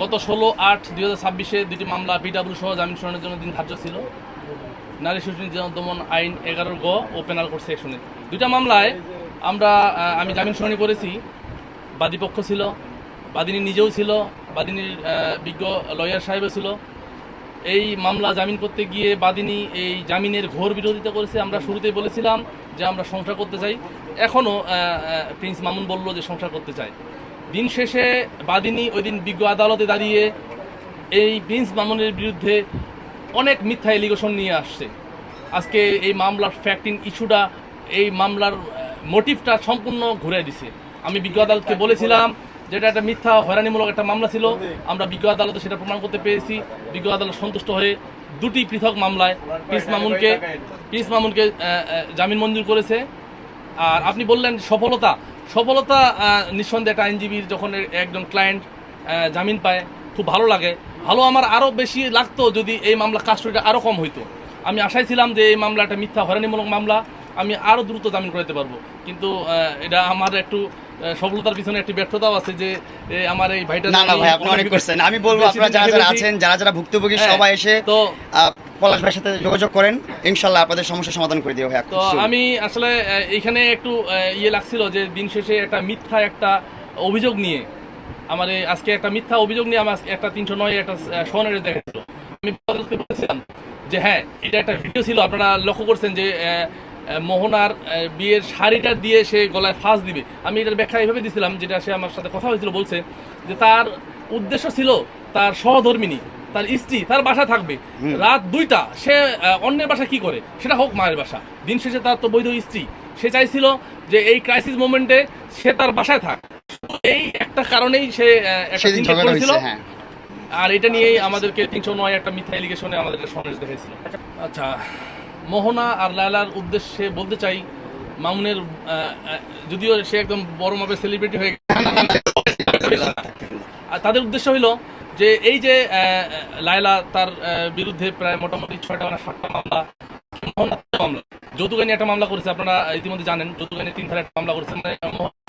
গত 16/8/2026 দুটি মামলা পিডব্লিউ সহ জামিন শুনানির জন্য দিন ধার্য ছিল। নারী শিশু নির্যাতন দমন আইন 11 গ ও পেনাল কোড সেকশনে দুইটা মামলায় আমি জামিন শুনানি করেছি। বাদীপক্ষ ছিল, বাদিনী নিজেও ছিল, বাদিনীর বিজ্ঞ লয়ার সাহেবও ছিল। এই মামলা জামিন করতে গিয়ে বাদিনী এই জামিনের ঘোর বিরোধিতা করেছে। আমরা শুরুতেই বলেছিলাম যে আমরা সংসার করতে চাই, এখনও প্রিন্স মামুন বলল যে সংসার করতে চায়। দিন শেষে বাদিনী ওই দিন বিজ্ঞ আদালতে দাঁড়িয়ে এই প্রিন্স মামুনের বিরুদ্ধে অনেক মিথ্যা এলিগেশন নিয়ে আসছে। আজকে এই মামলার ফ্যাক্টিং ইস্যুটা, এই মামলার মোটিভটা সম্পূর্ণ ঘুরে দিছে। আমি বিজ্ঞ আদালতকে বলেছিলাম যেটা একটা মিথ্যা হয়রানিমূলক একটা মামলা ছিল, আমরা বিজ্ঞ আদালতে সেটা প্রমাণ করতে পেরেছি। বিজ্ঞ আদালত সন্তুষ্ট হয়ে দুটি পৃথক মামলায় প্রিন্স মামুনকে জামিন মঞ্জুর করেছে। আর আপনি বললেন সফলতা নিঃসন্দেহে একটা আইনজীবীর যখন একজন ক্লায়েন্ট জামিন পায় খুব ভালো লাগে। আমার আরও বেশি লাগতো যদি এই মামলা কাস্টডিটা আরও কম হইতো। আমি আশায় ছিলাম যে এই মামলাটা মিথ্যা হয়রানিমূলক মামলা, আমি আরও দ্রুত জামিন করাতে পারবো। কিন্তু এটা আমার একটু সফলতার পিছনে একটি ব্যর্থতাও আছে যে আমার এই ভাইটা। না ভাই, আপনি অনেক করছেন। আমি বলবো আপনারা যারা আছেন, যারা ভুক্তভোগী সবাই এসে তো পলাশ ভাইয়ের সাথে যোগাযোগ করেন, ইনশাআল্লাহ আপনাদের সমস্যার সমাধান করে দিও ভাই। তো আমি আসলে এখানে একটু লাগছিল যে দিন শেষে একটা মিথ্যা একটা অভিযোগ নিয়ে আমার আজকে একটা মিথ্যা অভিযোগ নিয়ে আমার একটা 309 একটা স্বর্ণের দেখাচ্ছিল। আমি বলেছিলাম যে হ্যাঁ, এটা একটা ভিডিও ছিল, আপনারা লক্ষ্য করছেন যে মোহনার বিয়ের শাড়িটা দিয়ে সে গলায় ফাঁস দিবে। আমি এটার ব্যাখ্যা এইভাবে দিয়েছিলাম, যেটা সে আমার সাথে কথা হয়েছিল, বলছে যে তার উদ্দেশ্য ছিল তার সহধর্মিনী, তার স্ত্রী তার বাসা থাকবে, রাত 2টা সে অন্যের বাসা কি করে, সেটা হোক মায়ের বাসা। দিন শেষে তার তো বৈধ স্ত্রী, সে চাইছিল যে এই ক্রাইসিস মোমেন্টে সে তার বাসায় থাক। এই একটা কারণেই সে করেছিল। আর এটা নিয়েই আমাদেরকে 309 একটা মিথ্যা এলিগেশনে আমাদেরকে সন্দেশ দেখেছিল। আচ্ছা, মোহনা আর লায়লার উদ্দেশ্যে বলতে চাই, মামুনের যদিও সে একদম বড় মাপের সেলিব্রিটি হয়ে গেছে, তাদের উদ্দেশ্য হইল যে এই যে লায়লা তার বিরুদ্ধে প্রায় মোটামুটি 6টা না 7টা মামলা, যৌতুক আইনে একটা মামলা করেছে, আপনারা ইতিমধ্যে জানেন। যৌতুক আইনে 3 ধারায় একটা মামলা করেছে, মানে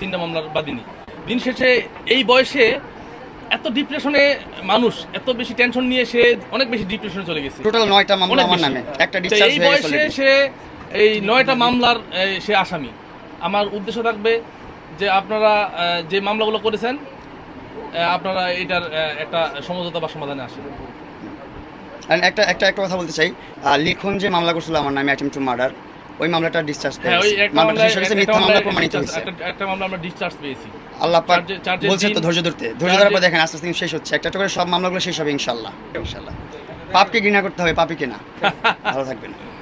3টা মামলার বাদিনী। দিন শেষে এই বয়সে এত ডিপ্রেশনে মানুষ, এত বেশি টেনশন নিয়ে সে অনেক বেশি ডিপ্রেশনে চলে গেছে। টোটাল 9টা মামলা আমার নামে, একটা ডিসচার্জ এই বয়সে সে এই 9টা মামলার সে আসামি। আমার উদ্দেশ্য থাকবে যে আপনারা যে মামলাগুলো করেছেন আপনারা এটার একটা সমঝোতা বা সমাধানে আসেন। একটা কথা বলতে চাই, লিখন যে মামলা করছিল আমার নামে অ্যাটেম্পট টু মার্ডার, ওই মামলাটা ডিসচার্জ পেয়েছি। একটা মামলা আমরা ডিসচার্জ পেয়েছি। আল্লাহ পাক বলছে তো ধৈর্য ধরার পর দেখেন আস্তে আস্তে শেষ হচ্ছে। একটা করে সব মামলাগুলো শেষ হবে ইনশাআল্লাহ। পাপকে ঘৃণা করতে হবে, পাপীকে না। ভালো থাকবেন।